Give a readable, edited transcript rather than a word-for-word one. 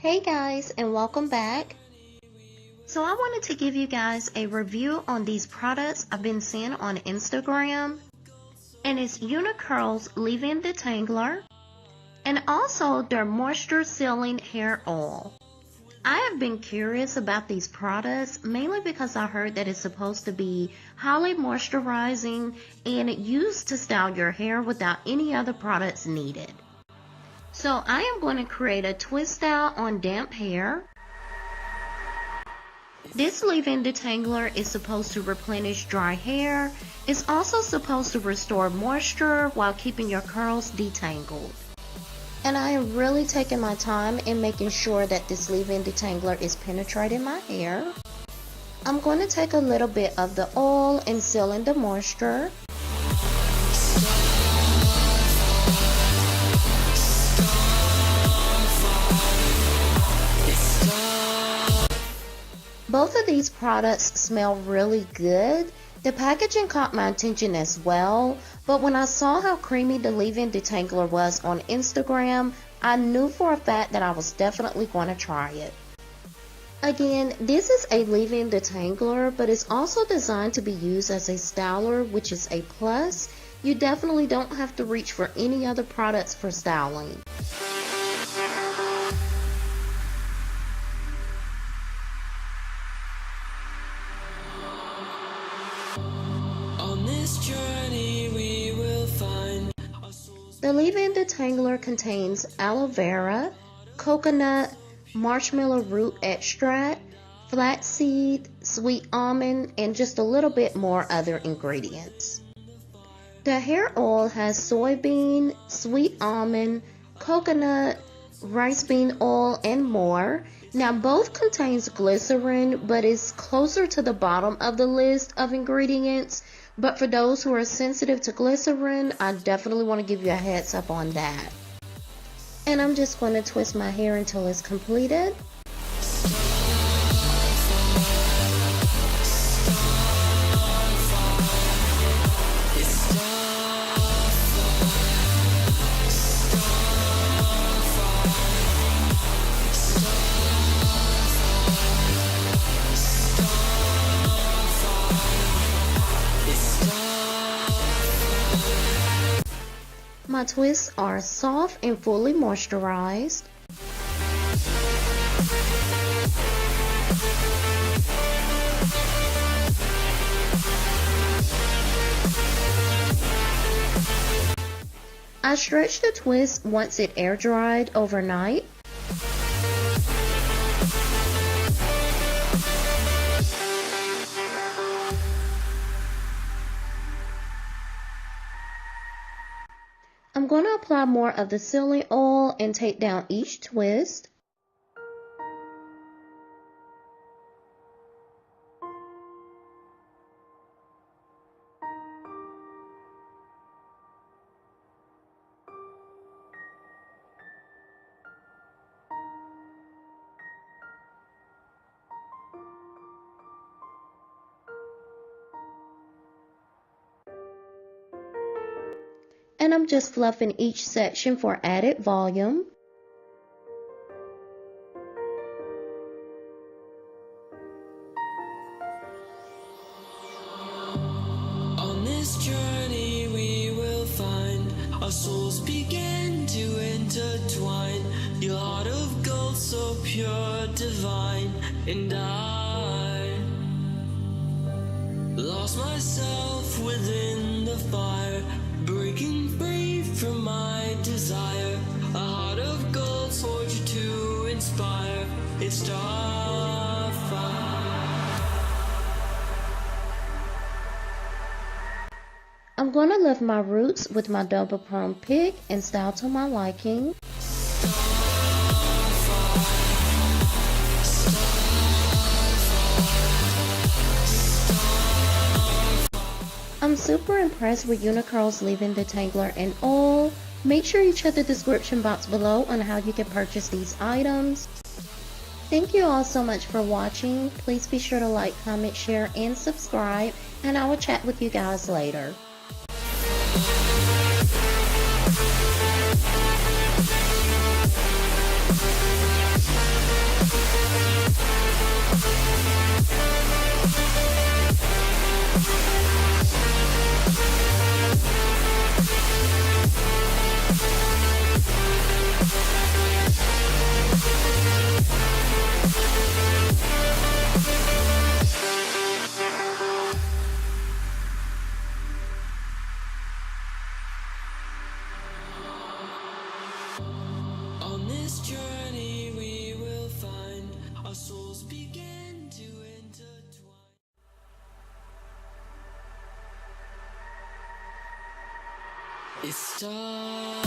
Hey guys, and welcome back. So I wanted to give you guys a review on these products I've been seeing on Instagram, and it's Uniqurl's Leave-In Detangler and also their Moisture Sealing Hair Oil. I have been curious about these products mainly because I heard that it's supposed to be highly moisturizing and used to style your hair without any other products needed. So I am going to create a twist style on damp hair. This leave-in detangler is supposed to replenish dry hair. It's also supposed to restore moisture while keeping your curls detangled. And I am really taking my time in making sure that this leave-in detangler is penetrating my hair. I'm going to take a little bit of the oil and seal in the moisture. Both of these products smell really good. The packaging caught my attention as well, but when I saw how creamy the leave-in detangler was on Instagram, I knew for a fact that I was definitely going to try it. Again, this is a leave-in detangler, but it's also designed to be used as a styler, which is a plus. You definitely don't have to reach for any other products for styling. The leave-in detangler contains aloe vera, coconut, marshmallow root extract, flaxseed, sweet almond, and just a little bit more other ingredients. The hair oil has soybean, sweet almond, coconut, rice bean oil, and more. Now both contains glycerin, but is closer to the bottom of the list of ingredients. But for those who are sensitive to glycerin, I definitely want to give you a heads up on that. And I'm just going to twist my hair until it's completed. My twists are soft and fully moisturized. I stretched the twist once it air dried overnight. I'm going to apply more of the sealing oil and take down each twist. And I'm just fluffing each section for added volume. On this journey we will find our souls begin to intertwine. Your heart of gold, so pure, divine, and I lost myself within the fire, breaking free from my desire. A heart of gold, forged to inspire. It's starfire. I'm going to lift my roots with my double perm pick and style to my liking. I'm super impressed with Uniqurl's leave-in detangler and oil. Make sure you check the description box below on how you can purchase these items. Thank you all so much for watching. Please be sure to like, comment, share, and subscribe, and I will chat with you guys later. It's Starfall.